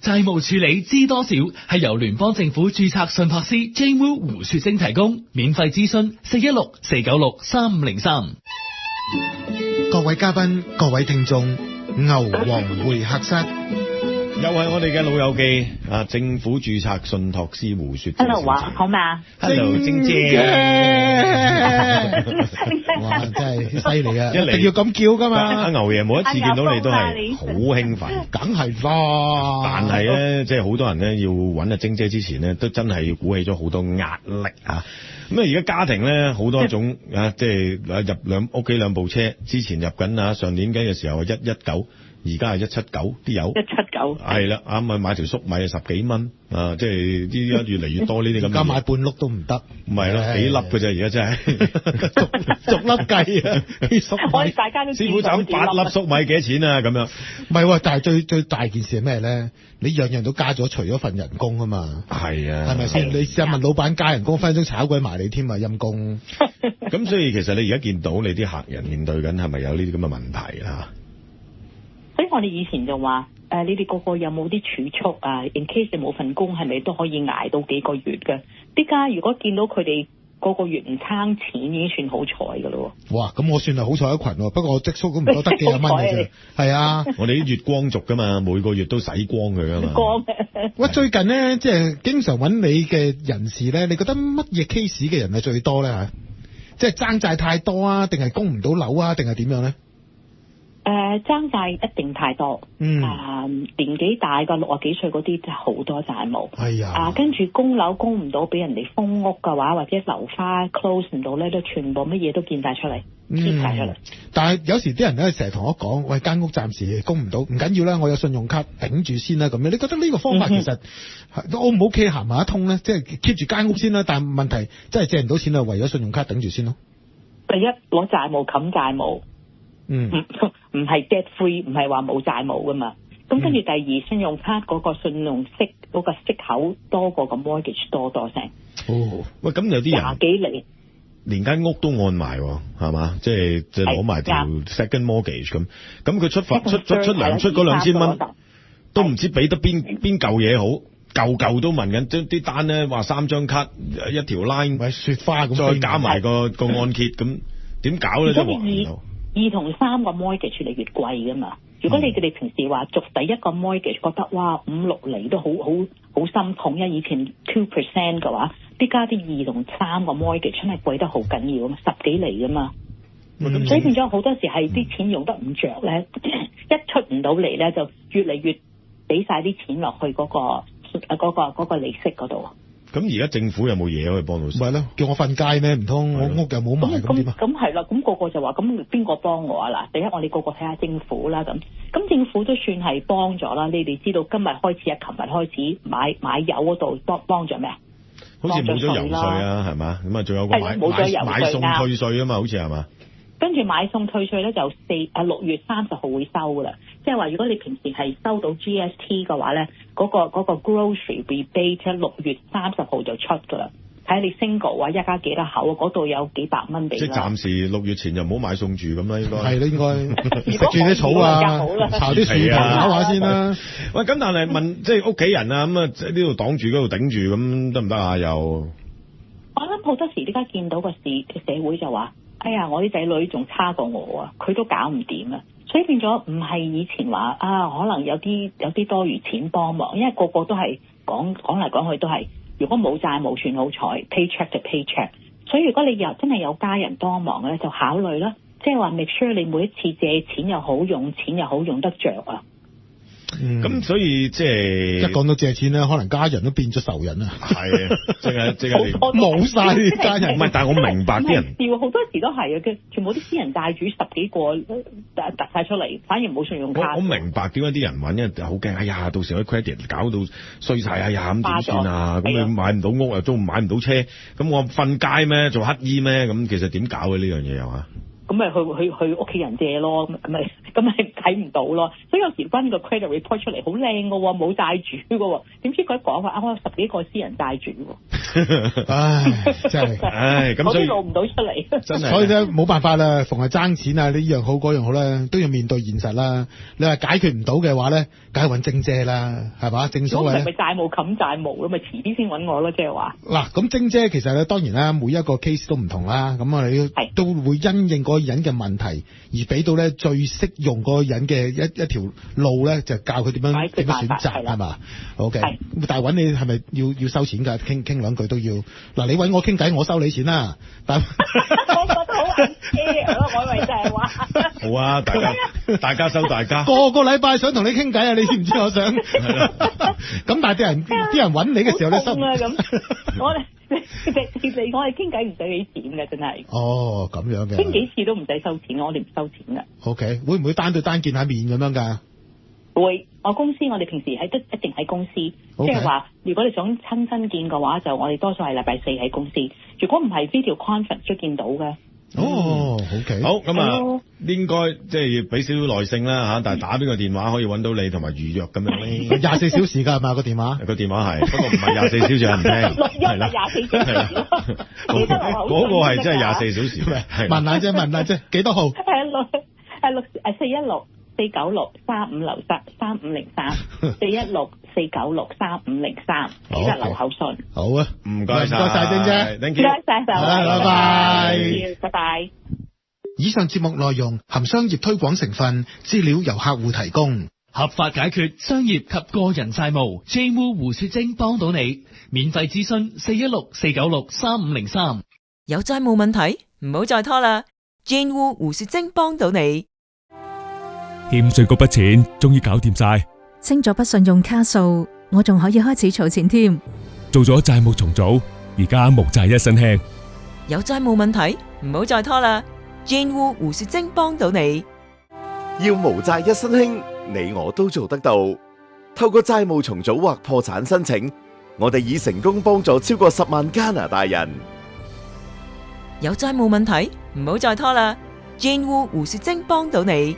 債務處理知多少係由聯邦政府註冊信託師 Jane Wu 胡雪晶提供，免費諮詢416-496-3503。各位嘉賓、各位聽眾，牛黃會客室。又係我哋嘅老友記啊！政府註冊信託師胡雪晶 Hello 啊，好嘛 ？Hello， 晶姐，哇，真係犀利啊！一嚟一定要咁叫噶嘛！阿牛爺每一次見到你都係好興奮，梗係啦。但係咧，即係好多人咧要揾阿晶姐之前咧，都真係要鼓起咗好多壓力啊！咁啊，而家家庭咧好多種啊，即係入屋企兩部車，之前入緊啊，上年嘅時候119。而家係179啲油，179係啦，啱啊買條粟米啊10幾蚊啊，即係啲越嚟越多呢啲咁。而家買半碌都唔得，唔係咯，幾粒嘅啫，而家真係逐粒計啊！啲粟米，我哋大家都師傅斬8粒粟米幾多錢啊？咁樣唔係喎，但係最大件事係咩咧？你樣樣都加咗，除咗份人工啊嘛。係啊，係咪先？你試下問老闆加人工，分分鐘炒鬼埋你添啊！陰公。咁所以其實你而家見到你啲客人面對緊係咪有呢啲咁嘅問題啊？所以我哋以前就話你哋個個有冇啲儲蓄啊 ？in case 你冇份工，係咪都可以捱到幾個月嘅？啲家如果見到佢哋個個月唔撐錢，已經算好彩㗎咯。哇！咁我算係好彩一群喎，不過我積蓄都唔多得幾廿蚊嘅啫。係啊，我哋啲月光族㗎嘛，每個月都洗光佢㗎嘛。光喂，最近咧即係經常揾你嘅人士咧，你覺得乜嘢 case 嘅人係最多咧嚇？即係爭債太多啊，定係供唔到樓啊，定係點樣咧？爭債一定太多，年紀大個60幾歲嗰啲就好多債務，係啊，跟住供樓供唔到，俾人哋封屋嘅話，或者樓花 close 唔到咧，都全部乜嘢都見晒出嚟，揭晒出嚟。但係有時啲人咧成日同我講，喂，間屋暫時供唔到，唔緊要啦，我有信用卡頂住先啦，咁樣。你覺得呢個方法其實O 唔 OK 行埋一通咧？即係 keep 住間屋先啦，但係問題真係借唔到錢啊，為咗信用卡頂住先咯。第一攞債務冚債務。唔係 debt free， 唔係話冇債務噶嘛。咁跟住第二，信用卡嗰個信用息嗰個息口多過個 mortgage 多聲。哦，喂，咁有啲人廿幾厘，連間屋都按埋，係嘛？即係攞埋條 second mortgage 咁。咁佢出糧出嗰2000蚊，都唔知俾得邊嚿嘢好，嚿都問緊。啲單咧話3張卡一條 line， 雪花咁，再加埋個按揭咁，點搞咧？都2同3個 mortgage 越嚟越貴噶嘛。如果你哋平時話續第一個 mortgage 覺得哇5-6厘都好心痛，因為以前 2% 嘅話，啲加啲2同3個 mortgage 真係貴得好緊要，10幾厘噶嘛。所以變咗好多時係啲錢用得唔着咧，一出唔到嚟咧就越嚟越俾晒啲錢落去嗰個利息嗰度。咁而家政府有冇嘢可以幫到手？唔係咯，叫我瞓街咩？唔通我屋又冇埋咁點啊？咁係啦，咁個個就話咁邊個幫我啊？嗱，第一我哋個個睇下政府啦，咁政府都算係幫咗啦。你哋知道今日開始啊，琴日開始買油嗰度幫咗咩啊？好似冇咗油稅啊，係嘛？咁啊，仲有個買餸退稅啊嘛，好似係嘛？跟住買餸退稅咧，就6月30號會收噶啦。即係話，如果你平時係收到 GST 嘅話咧，嗰個 grocery rebate 6月30號就出噶啦。睇你 single 啊，一家幾多口啊，嗰度有幾百蚊俾。即係暫時6月前就唔好買餸住咁啦，應該係啦，應該食住啲草啊，搽啲樹皮搞下先啦。喂，咁但係問即係屋企人啊，咁啊呢度擋住嗰度頂住，咁得唔得啊？又我諗好多時而家見到個社會就話，哎呀，我啲仔女仲差過我啊，佢都搞唔掂啊，所以變咗唔係以前話啊，可能有啲多餘錢幫忙，因為個個都係講嚟講去都係，如果冇債務算好彩 ，paycheck 就 paycheck， 所以如果你真係有家人幫忙咧，就考慮啦，即係話 make sure 你每一次借錢又好，用錢又好，用得着啊。咁所以即係一講到借錢咧，可能家人都變咗仇人啊！係啊，即係冇晒啲家人。唔係，但係我明白啲人笑，好多時都係嘅，全部啲私人債主10幾個突晒出嚟，反而冇信用卡。我明白點解啲人揾，因為好驚，哎呀，到時啲 credit 搞到衰晒，哎呀咁點算啊？咁你買唔到屋又租買唔到車，咁我瞓街咩？做乞衣咩？咁其實點搞嘅呢樣嘢係嘛？咁咪去屋企人借咯，咁咪睇唔到咯。所以有時翻個 credit report 出嚟好靚㗎喎，冇債主㗎喎，點知佢講話我有10幾個私人債主喎。唉，真係。唉，咁所以我都露唔到出嚟。真係，所以咧冇辦法啦，逢係爭錢啊，呢樣好嗰樣好咧，都要面對現實啦。你話解決唔到嘅話咧，梗係揾晶姐啦，係嘛？正所謂如果唔係咪債務冚債務咯，咪遲啲先揾我咯，即係話。嗱，咁晶姐其實咧，當然啦，每一個 case 都唔同啦。咁我哋都會因應嗰個人嘅問題，而俾到咧最適用嗰個人嘅一條路咧，就教佢點樣選擇係嘛？OK，但係揾你係咪要收錢㗎？傾兩句都要。嗱，你揾我傾偈，我收你錢啦。但我覺得好危險咯，我以為就係話。好啊，大家收大家。個禮拜想同你傾偈啊！你知唔知我想？咁但係啲人揾你嘅時候咧，收啊咁，我哋我哋傾偈唔使俾錢嘅，真係。哦，咁樣嘅。傾幾次都唔使收錢，我哋唔收錢㗎。OK，會唔會單對單見下面咁樣㗎？會，我公司我哋平時一定喺公司，即係話如果你想親身見嘅話，就我哋多數係禮拜四喺公司。如果唔係 video conference 都見到嘅。哦，OK，好咁啊，應該即係要俾少少耐性啦嚇，但係打邊個電話可以揾到你同埋預約咁樣咧？24小時㗎係嘛個電話？個電話係，不過唔係24小時人唔聽，係啦，24小時咯。嗰個係真係24小時咩？問下啫，幾多號？係416-496-3503，416-496-3503，記得留口信。好啊，唔該晒晶姐，唔該晒，拜拜，拜拜。以上節目內容含商業推廣成分，資料由客戶提供。合法解決商業及個人債務 ，Jane 胡雪晶幫到你，免費諮詢416-496-3503。有債務問題，唔好再拖啦 ，Jane 胡雪晶幫到你。欠稅嗰筆錢終於搞掂晒，清咗筆信用卡數，我仲可以開始儲錢添。做咗債務重組，而家無債一身輕。有債務問題，唔好再拖啦 ，Jane 胡雪晶幫到你。要無債一身輕，你我都做得到。透過債務重組或破產申請，我哋已成功幫助超過10萬加拿大人。有債務問題，唔好再拖啦，Jane 胡雪晶幫到你。